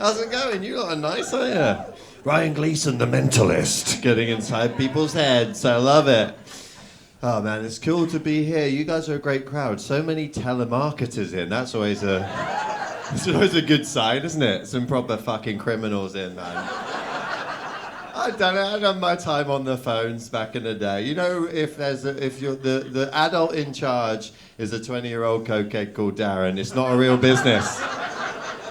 How's it going? You lot are nice, aren't you? Ryan Gleason, the mentalist, getting inside people's heads. I love it. Oh man, it's cool to be here. You guys are a great crowd. So many telemarketers in. That's always a good sign, isn't it? Some proper fucking criminals in, man. I've done my time on the phones back in the day. You know, if you're the adult in charge is a 20-year-old cokehead called Darren, it's not a real business.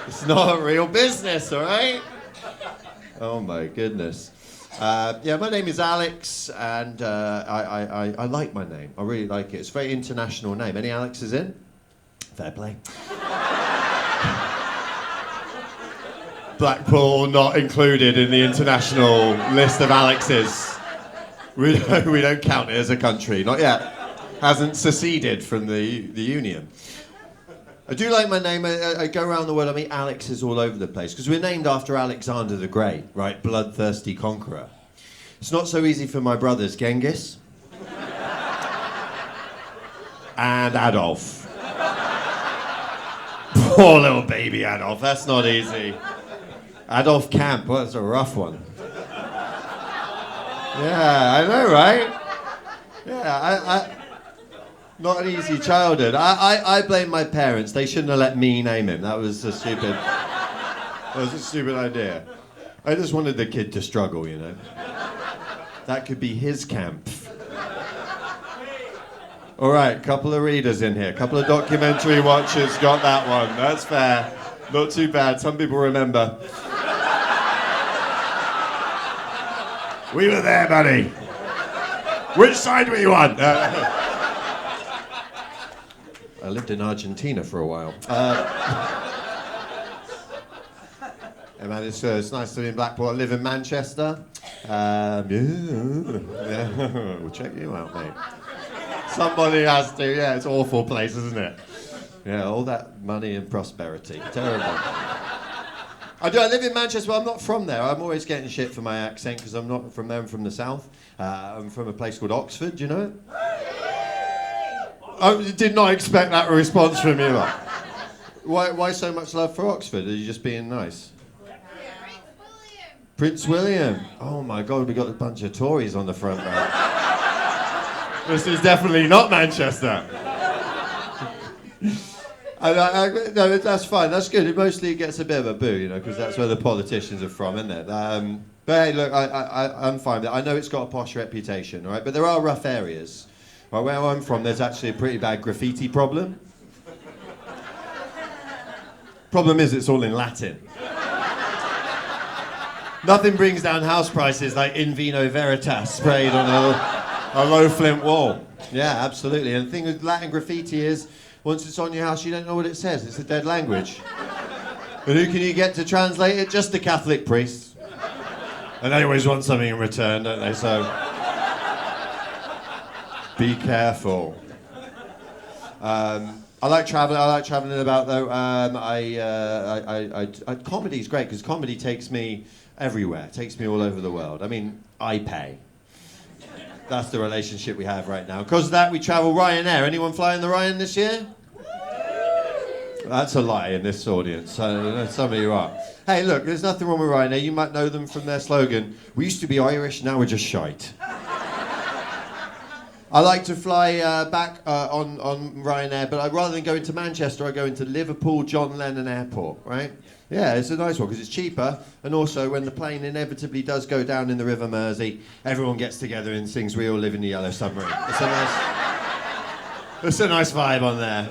It's not a real business, all right? Oh my goodness. Yeah, my name is Alex, and I like my name. I really like it. It's a very international name. Any Alexes in? Fair play. Blackpool not included in the international list of Alexes. We don't count it as a country, not yet. Hasn't seceded from the Union. I do like my name. I go around the world, I meet Alexes all over the place, because we're named after Alexander the Great, right? Bloodthirsty conqueror. It's not so easy for my brothers, Genghis and Adolf. Poor little baby Adolf, that's not easy. Adolf Camp, well, that's a rough one. Yeah, I know, right? Yeah, not an easy childhood. I blame my parents. They shouldn't have let me name him. That was a stupid idea. I just wanted the kid to struggle, you know. That could be his camp. All right, couple of readers in here. Couple of documentary watchers got that one. That's fair. Not too bad. Some people remember. We were there, buddy. Which side were you on? I lived in Argentina for a while. Yeah, man, it's nice to be in Blackpool. I live in Manchester. Yeah. We'll check you out, mate. Somebody has to. Yeah, it's an awful place, isn't it? Yeah, all that money and prosperity. Terrible. I live in Manchester, but I'm not from there. I'm always getting shit for my accent because I'm not from there. I'm from the south. I'm from a place called Oxford. Do you know it? I did not expect that response from you. Why so much love for Oxford? Are you just being nice? Prince William. Oh my God, we got a bunch of Tories on the front row. This is definitely not Manchester. No, that's fine. That's good. It mostly gets a bit of a boo, you know, because that's where the politicians are from, isn't it? But hey, look, I'm fine with it. I know it's got a posh reputation, all right? But there are rough areas. Right, where I'm from, there's actually a pretty bad graffiti problem. Problem is, it's all in Latin. Nothing brings down house prices like In Vino Veritas sprayed on a low flint wall. Yeah, absolutely. And the thing with Latin graffiti is, once it's on your house, you don't know what it says. It's a dead language. And who can you get to translate it? Just the Catholic priests. And they always want something in return, don't they? So be careful. I like traveling. I like traveling about though. Comedy's great because comedy takes me everywhere. Takes me all over the world. I mean, I pay. That's the relationship we have right now. Because of that, we travel Ryanair. Anyone flying the Ryan this year? That's a lie in this audience. Some of you are. Hey, look, there's nothing wrong with Ryanair. You might know them from their slogan. We used to be Irish, now we're just shite. I like to fly back on Ryanair, but rather than go into Manchester, I go into Liverpool John Lennon Airport, right? Yeah, it's a nice one because it's cheaper, and also when the plane inevitably does go down in the River Mersey, everyone gets together and sings "We All Live in the Yellow Submarine." It's a nice vibe on there.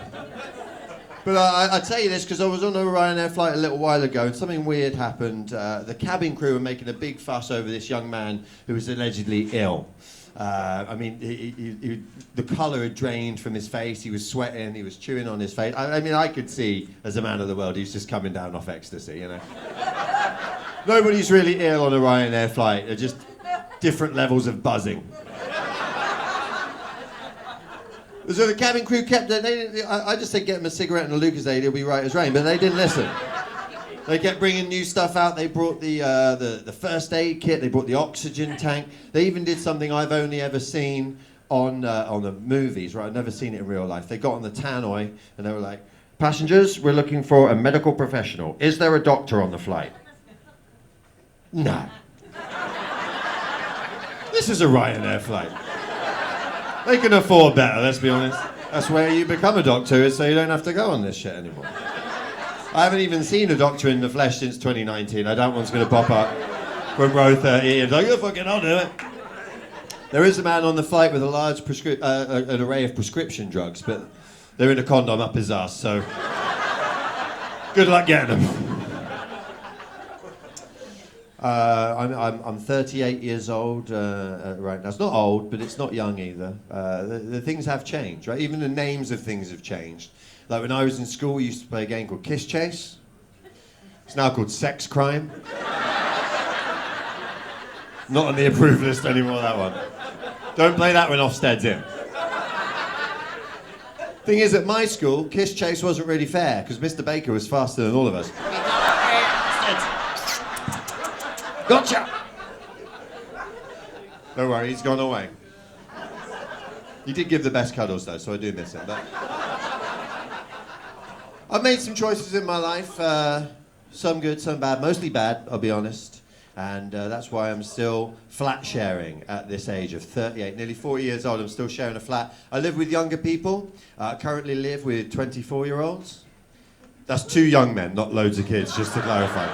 But I tell you this because I was on a Ryanair flight a little while ago and something weird happened. The cabin crew were making a big fuss over this young man who was allegedly ill. I mean, the colour had drained from his face, he was sweating, he was chewing on his face. I mean, I could see, as a man of the world, he's just coming down off ecstasy, you know. Nobody's really ill on a Ryanair flight, they're just different levels of buzzing. So the cabin crew kept, I just said get him a cigarette and a Lucozade, he'll be right as rain, but they didn't listen. They kept bringing new stuff out. They brought the first aid kit. They brought the oxygen tank. They even did something I've only ever seen on the movies, right? I've never seen it in real life. They got on the tannoy and they were like, Passengers, we're looking for a medical professional. Is there a doctor on the flight? No. This is a Ryanair flight. They can afford better, let's be honest. That's where you become a doctor, is so you don't have to go on this shit anymore. I haven't even seen a doctor in the flesh since 2019. I doubt one's going to pop up from row 30 and like, oh, fucking, I'll do it. There is a man on the flight with a large an array of prescription drugs, but they're in a condom up his ass, so good luck getting them. I'm 38 years old right now. It's not old, but it's not young either. The things have changed, right? Even the names of things have changed. Like when I was in school, we used to play a game called Kiss Chase. It's now called Sex Crime. Not on the approved list anymore, that one. Don't play that when Ofsted's in. Thing is, at my school, Kiss Chase wasn't really fair, because Mr. Baker was faster than all of us. Gotcha! Don't worry, he's gone away. He did give the best cuddles, though, so I do miss him. But I've made some choices in my life, some good, some bad, mostly bad, I'll be honest. And that's why I'm still flat sharing at this age of 38. Nearly 40 years old, I'm still sharing a flat. I live with younger people. I currently live with 24-year-olds. That's 2 young men, not loads of kids, just to clarify.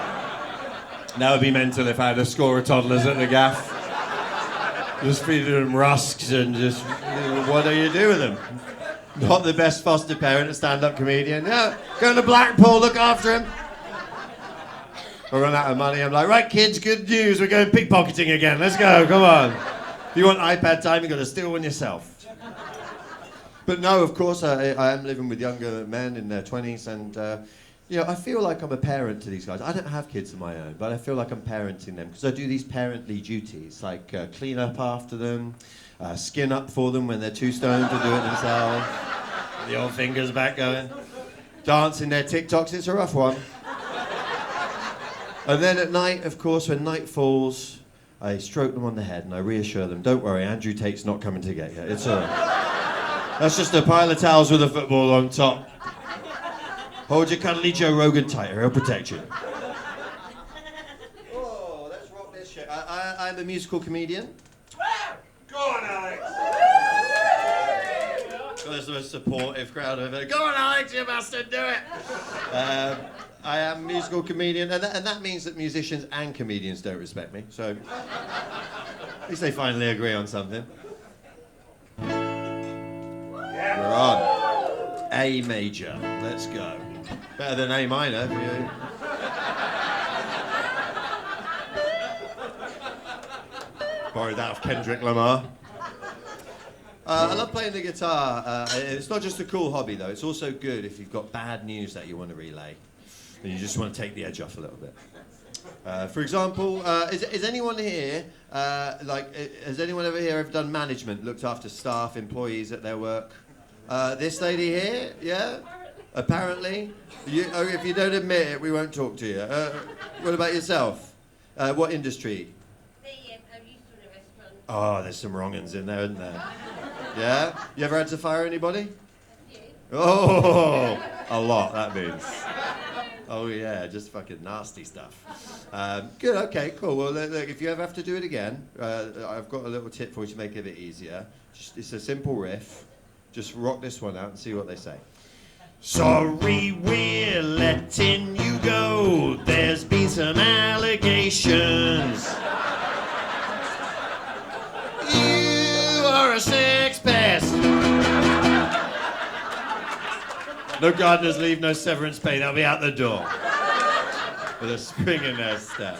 That would be mental if I had a score of toddlers at the gaff. Just feeding them rusks and just, what do you do with them? Not the best foster parent, a stand-up comedian. Yeah, go to Blackpool, look after him. I run out of money, I'm like, right kids, good news, we're going pickpocketing again, let's go, come on. If you want iPad time, you've got to steal one yourself. But no, of course, I am living with younger men in their 20s, and you know, I feel like I'm a parent to these guys. I don't have kids of my own, but I feel like I'm parenting them, because I do these parently duties, like clean up after them, skin up for them when they're too stoned to do it themselves, the old fingers back going, dancing their TikToks, it's a rough one. And then at night, of course, when night falls, I stroke them on the head and I reassure them, don't worry, Andrew Tate's not coming to get you, it's all right. That's just a pile of towels with a football on top. Hold your cuddly Joe Rogan tighter, he'll protect you. Oh, let's rock this shit. I'm a musical comedian. Go on, Alex! There's a supportive crowd over there. Go on, Alex, you bastard, do it! I am a musical comedian, and that means that musicians and comedians don't respect me, so at least they finally agree on something. We're on. A major, let's go. Better than A minor for you. Borrowed that off Kendrick Lamar. I love playing the guitar. It's not just a cool hobby, though. It's also good if you've got bad news that you want to relay. And you just want to take the edge off a little bit. For example, is anyone here, has anyone ever done management, looked after staff, employees at their work? This lady here, yeah? Apparently. If you don't admit it, we won't talk to you. What about yourself? What industry? Oh, there's some wrong uns in there, isn't there? Yeah? You ever had to fire anybody? Oh, a lot, that means. Oh yeah, just fucking nasty stuff. Good, okay, cool. Well, look, if you ever have to do it again, I've got a little tip for you to make it a bit easier. It's a simple riff. Just rock this one out and see what they say. Sorry, we're letting you go. There's been some allegations. You are a sex pest. No gardeners leave, no severance pay. They'll be out the door with a spring in their step.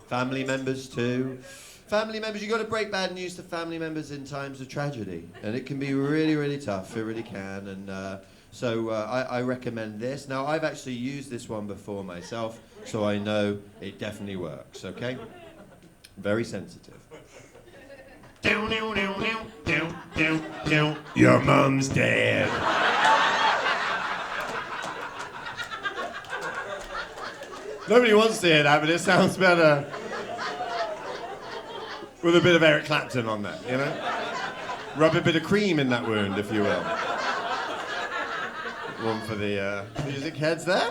Family members too. Family members, you've got to break bad news to family members in times of tragedy. And it can be really, really tough. It really can. And so I recommend this. Now, I've actually used this one before myself, so I know it definitely works, okay? Very sensitive. Your mum's dead. Nobody wants to hear that, but it sounds better with a bit of Eric Clapton on that, you know? Rub a bit of cream in that wound, if you will. One for the music heads there.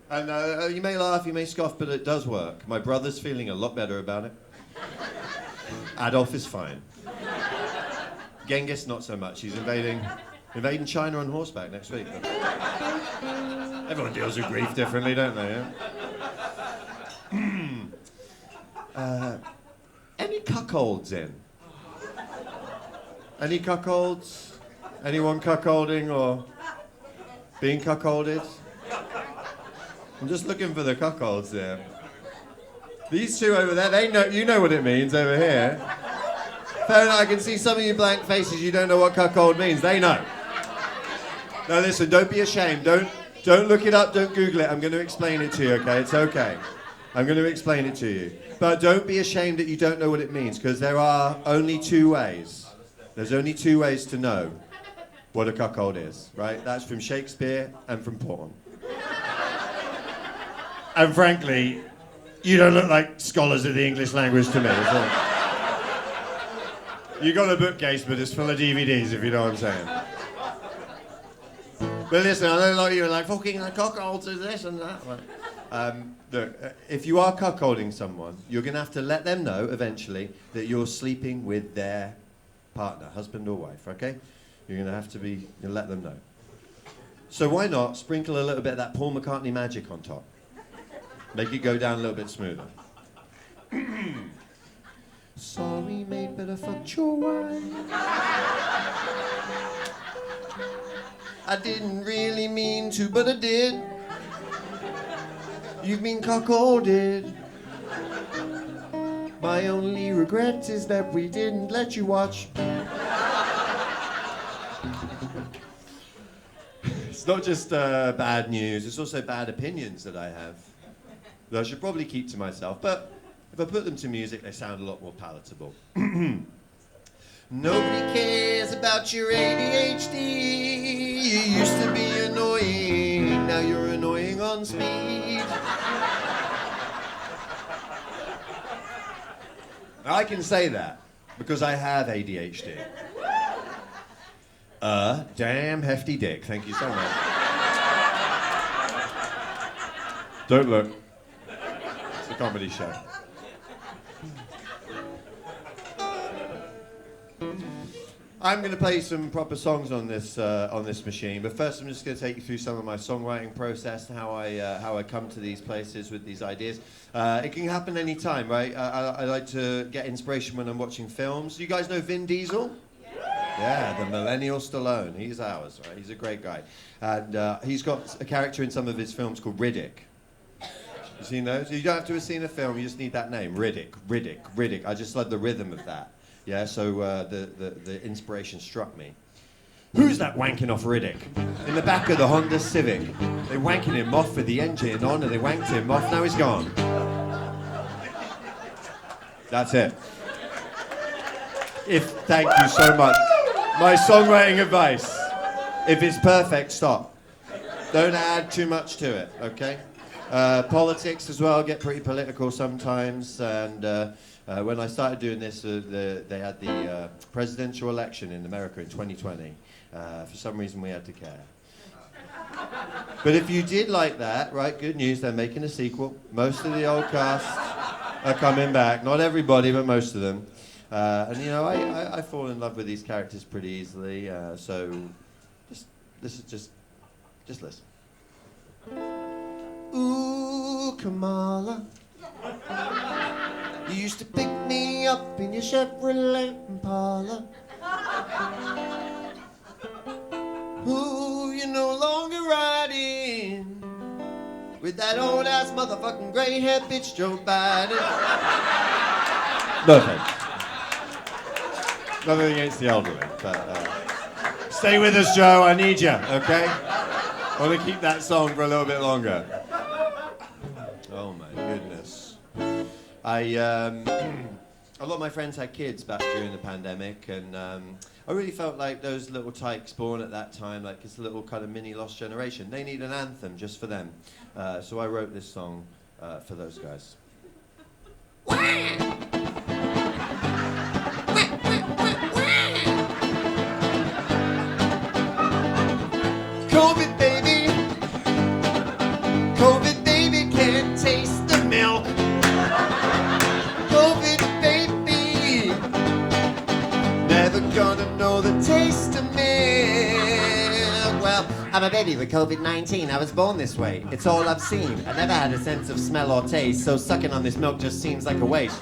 And you may laugh, you may scoff, but it does work. My brother's feeling a lot better about it. Adolf is fine. Genghis, not so much. He's invading China on horseback next week. Everyone deals with grief differently, don't they? Yeah? Any cuckolds in? Any cuckolds? Anyone cuckolding or being cuckolded? I'm just looking for the cuckolds there. These two over there, they know. You know what it means over here. Fair enough, I can see some of you blank faces. You don't know what cuckold means. They know. Now listen, don't be ashamed. Don't look it up. Don't Google it. I'm going to explain it to you. Okay, it's okay. I'm going to explain it to you. But don't be ashamed that you don't know what it means, because there are only two ways. There's only two ways to know what a cuckold is, right? That's from Shakespeare and from porn. And frankly, you don't look like scholars of the English language to me. So. You got a bookcase, but it's full of DVDs, if you know what I'm saying. But listen, I know a lot of you are like, fucking cuckolds is this and that. Look, if you are cuckolding someone, you're going to have to let them know eventually that you're sleeping with their partner, husband or wife, okay? You're going to have to let them know. So why not sprinkle a little bit of that Paul McCartney magic on top? Make it go down a little bit smoother. Sorry, mate, but I fucked your wife. I didn't really mean to, but I did. You've been cuckolded. My only regret is that we didn't let you watch. It's not just bad news, it's also bad opinions that I have. That I should probably keep to myself, but if I put them to music, they sound a lot more palatable. Nobody cares about your ADHD. You used to be annoying, now you're annoying on speed. I can say that because I have ADHD. Damn hefty dick. Thank you so much. Don't look. It's a comedy show. I'm going to play some proper songs on this machine, but first I'm just going to take you through some of my songwriting process, how I come to these places with these ideas. It can happen any time, right? I like to get inspiration when I'm watching films. You guys know Vin Diesel? Yeah, the millennial Stallone. He's ours, right? He's a great guy, and he's got a character in some of his films called Riddick. You seen those? You don't have to have seen a film. You just need that name, Riddick, Riddick, Riddick. I just love the rhythm of that. Yeah, so the inspiration struck me. Who's that wanking off Riddick? In the back of the Honda Civic. They wanking him off with the engine on and they wanked him off, now he's gone. That's it. Thank you so much. My songwriting advice, if it's perfect, stop. Don't add too much to it, okay? Politics as well, get pretty political sometimes, and when I started doing this, they had the presidential election in America in 2020. For some reason, we had to care. But if you did like that, right, good news, they're making a sequel. Most of the old cast are coming back. Not everybody, but most of them. And, you know, I fall in love with these characters pretty easily. So just listen. Ooh, Kamala. You used to pick me up in your Chevrolet Impala. Ooh, you're no longer riding with that old ass motherfucking gray haired bitch Joe Biden. No offense. Nothing against the elderly, but stay with us, Joe. I need you, okay? I want to keep that song for a little bit longer. Oh my goodness. A lot of my friends had kids back during the pandemic, and I really felt like those little tykes born at that time, like it's a little kind of mini lost generation, they need an anthem just for them. So I wrote this song for those guys. COVID know the taste of milk. Well, I'm a baby with COVID-19. I was born this way. It's all I've seen. I never had a sense of smell or taste, so sucking on this milk just seems like a waste.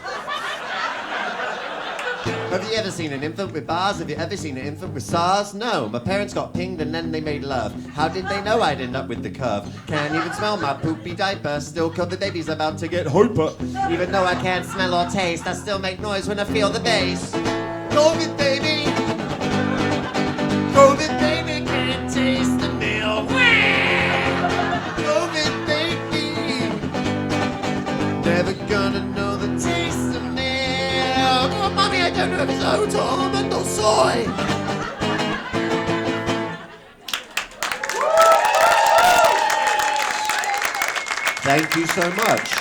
Have you ever seen an infant with bars? Have you ever seen an infant with SARS? No. My parents got pinged and then they made love. How did they know I'd end up with the curve? Can't even smell my poopy diaper. Still COVID baby's about to get hyper. Even though I can't smell or taste, I still make noise when I feel the bass. COVID baby. COVID baby can't taste the milk. COVID baby. Never gonna know the taste of milk. Oh, mommy, I don't know if it's oat or almond or soy. Thank you so much.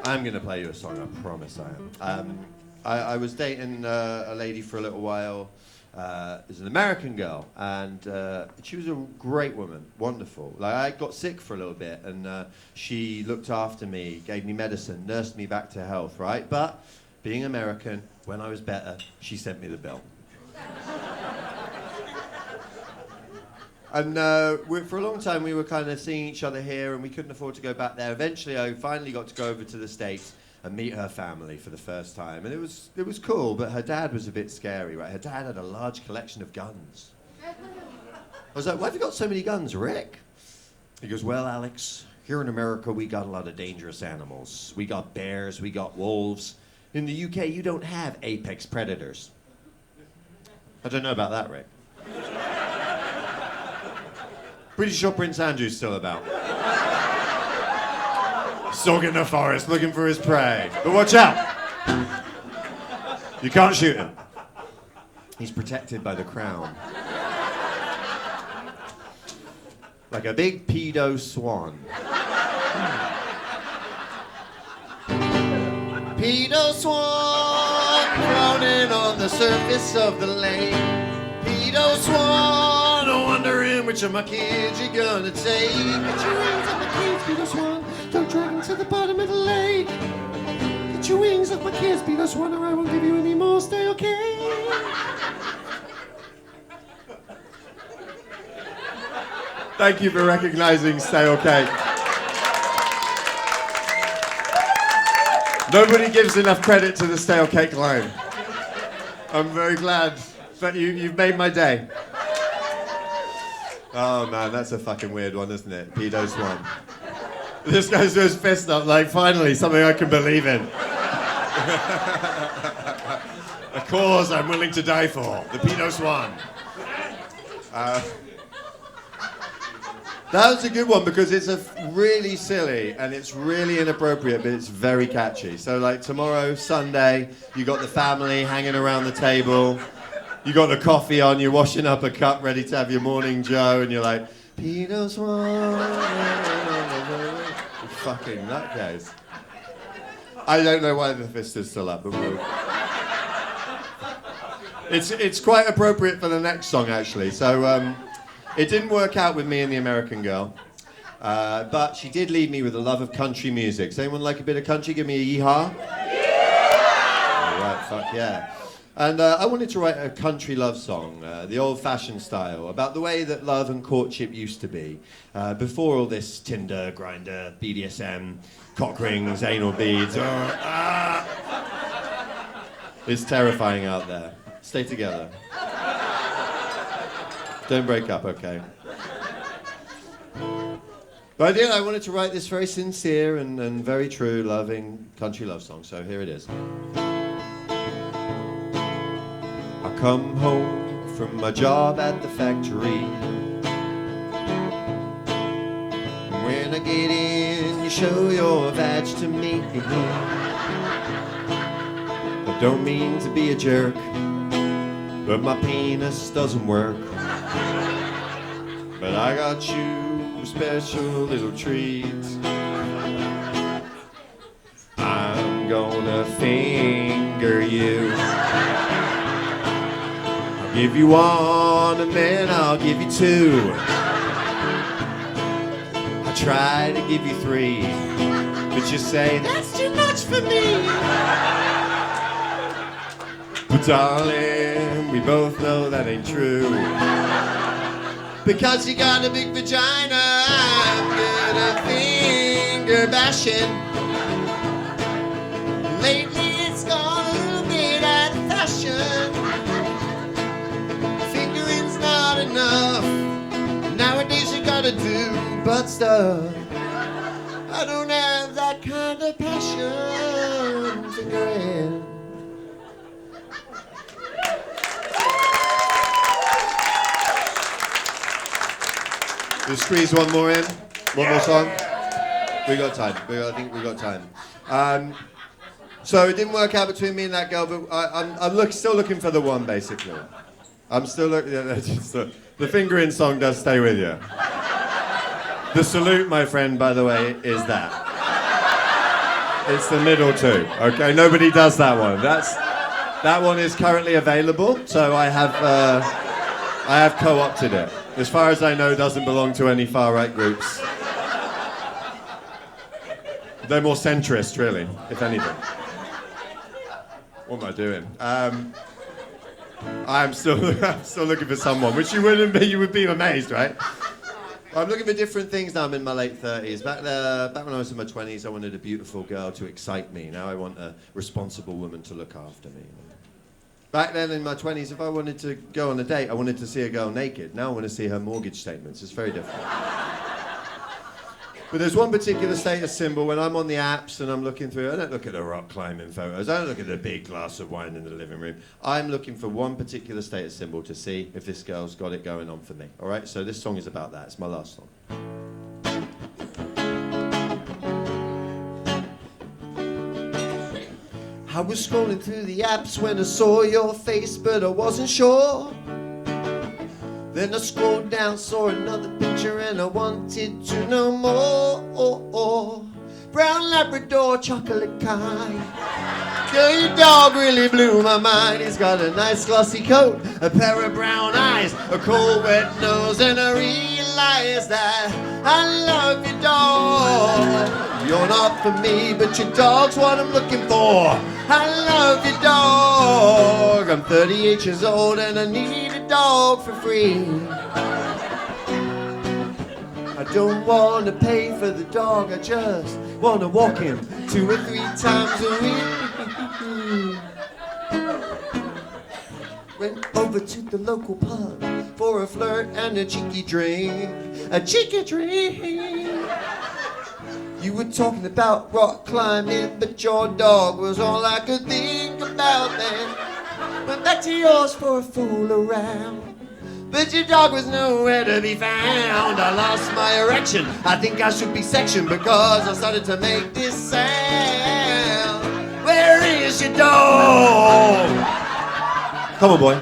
I'm going to play you a song, I promise I am. I was dating a lady for a little while. It was an American girl, and she was a great woman, wonderful. Like, I got sick for a little bit, and she looked after me, gave me medicine, nursed me back to health, right? But being American, when I was better, she sent me the bill. And for a long time, we were kind of seeing each other here, and we couldn't afford to go back there. Eventually, I finally got to go over to the States and meet her family for the first time. And it was cool, but her dad was a bit scary, right? Her dad had a large collection of guns. I was like, why have you got so many guns, Rick? He goes, well, Alex, here in America, we got a lot of dangerous animals. We got bears, we got wolves. In the UK, you don't have apex predators. I don't know about that, Rick. Pretty sure Prince Andrew's still about. Stalking the forest, looking for his prey. But watch out! You can't shoot him. He's protected by the crown. Like a big pedo swan. Pedo swan floating on the surface of the lake. Pedo swan, wondering which of my kids you're gonna take. Get your wings off my kids, Pedo swan. Don't drag them to the bottom of the lake. Get your wings off my kids, Pedo swan, or I won't give you any more. Stay okay. Thank you for recognizing Stay Okay. Nobody gives enough credit to the Stay Okay line. I'm very glad that you've made my day. Oh man, that's a fucking weird one, isn't it? Pedo swan. This guy's to his fist up like, finally, something I can believe in. A cause I'm willing to die for. The pedo swan. That was a good one because it's really silly and it's really inappropriate, but it's very catchy. So like tomorrow, Sunday, you got the family hanging around the table. You got the coffee on, you're washing up a cup ready to have your morning joe, and you're like, pedo swan. Fucking nutcase. I don't know why the fist is still up, but we'll... It's quite appropriate for the next song, actually. So it didn't work out with me and the American girl, but she did leave me with a love of country music. Does anyone like a bit of country? Give me a yeehaw. Yeah! All right, fuck yeah. And I wanted to write a country love song, the old-fashioned style, about the way that love and courtship used to be, before all this Tinder, Grindr, BDSM, cock rings, anal beads. It's terrifying out there. Stay together. Don't break up, okay? But I wanted to write this very sincere and very true, loving country love song, so here it is. I come home from my job at the factory. When I get in, you show your badge to me. I don't mean to be a jerk, but my penis doesn't work. But I got you a special little treat. I'm gonna finger you. I'll give you one and then I'll give you two. I try to give you three, but you say that's too much for me. But darling, both know that ain't true. Because you got a big vagina, I'm good at finger bashing. Lately it's gone a little bit out of fashion. Fingering's not enough. Nowadays you gotta do butt stuff. I don't have that kind of passion. Fingering. We'll squeeze one more in. One more song. We got time. I think we got time. So it didn't work out between me and that girl, but I'm still looking for the one, basically. I'm still looking. The fingering song does stay with you. The salute, my friend, by the way, is that. It's the middle two. Okay, nobody does that one. That one is currently available, so I have co-opted it. As far as I know, doesn't belong to any far-right groups. They're more centrist, really, if anything. What am I doing? I'm still looking for someone, which you wouldn't be. You would be amazed, right? I'm looking for different things now. I'm in my late 30s. Back when I was in my 20s, I wanted a beautiful girl to excite me. Now I want a responsible woman to look after me. Back then in my 20s, if I wanted to go on a date, I wanted to see a girl naked. Now I want to see her mortgage statements. It's very different. But there's one particular status symbol when I'm on the apps and I'm looking through. I don't look at the rock climbing photos. I don't look at the big glass of wine in the living room. I'm looking for one particular status symbol to see if this girl's got it going on for me. All right? So this song is about that. It's my last song. I was scrolling through the apps when I saw your face, but I wasn't sure. Then I scrolled down, saw another picture, and I wanted to know more. Brown Labrador, chocolate kind. Girl, your dog really blew my mind. He's got a nice glossy coat, a pair of brown eyes, a cold wet nose, and I realized that I love your dog. You're not for me, but your dog's what I'm looking for. I love your dog. I'm 38 years old and I need a dog for free. I don't want to pay for the dog, I just want to walk him 2 or 3 times a week. Went over to the local pub for a flirt and a cheeky drink. A cheeky drink. You were talking about rock climbing, but your dog was all I could think about then. Went back to yours for a fool around, but your dog was nowhere to be found. I lost my erection, I think I should be sectioned because I started to make this sound. Where is your dog? Come on, boy.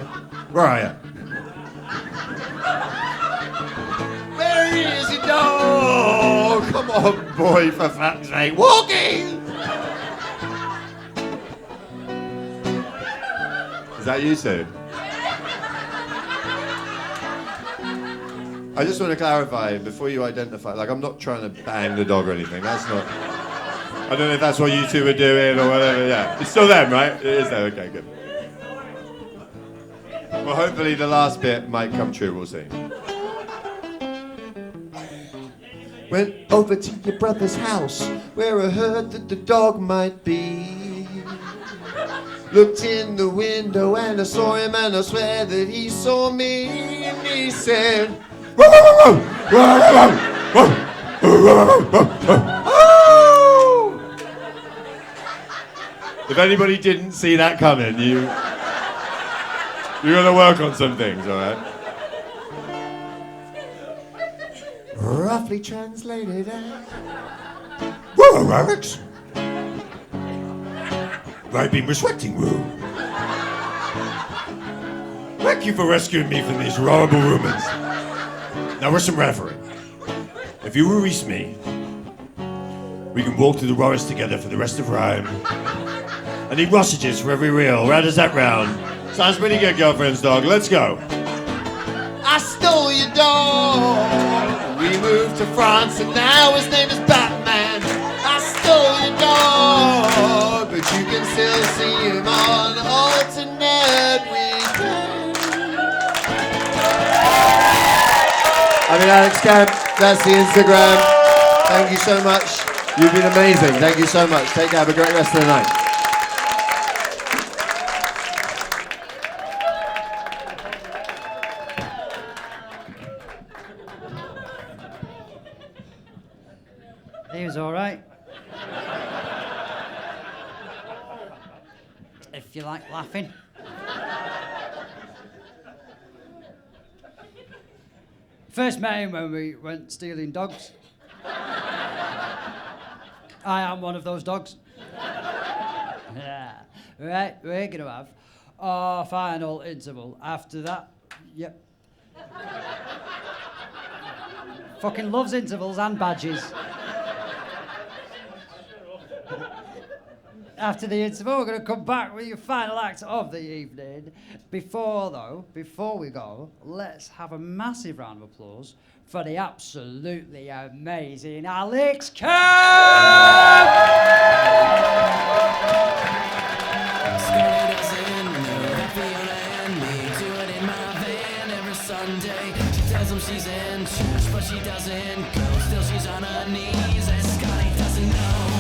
Where are you? Where is your dog? Come on, boy, for fuck's sake. Walking! Is that you two? I just want to clarify before you identify, like I'm not trying to bang the dog or anything. That's not, I don't know if that's what you two are doing or whatever, yeah. It's still them, right? It is them, okay, good. Well, hopefully the last bit might come true, we'll see. Went over to your brother's house where I heard that the dog might be. Looked in the window and I saw him and I swear that he saw me. And he said, "Whoa, whoa, whoa, whoa, whoa, whoa." If anybody didn't see that coming, you're gonna work on some things, all right? Roughly translated as, "Whoa, Alex. I've been respecting you. Thank you for rescuing me from these horrible rumors. Now listen, Reverend. If you release me, we can walk through the forest together for the rest of rhyme. I need sausages for every reel. How does that round? Sounds pretty good, girlfriend's dog. Let's go." I stole your dog. We moved to France and now his name is Batman. I stole your dog, but you can still see him on alternate weekends. I mean, Alex Camp, that's the Instagram. Thank you so much. You've been amazing. Thank you so much. Take care. Have a great rest of the night. He was all right. If you like laughing. First met him when we went stealing dogs. I am one of those dogs. Yeah. Right, we're going to have our final interval. After that, yep. Fucking loves intervals and badges. After the interval, we're going to come back with your final act of the evening. Before we go, let's have a massive round of applause for the absolutely amazing Alex Camp! She's in church, but she doesn't go. Still, she's on her knees, and Scotty doesn't know.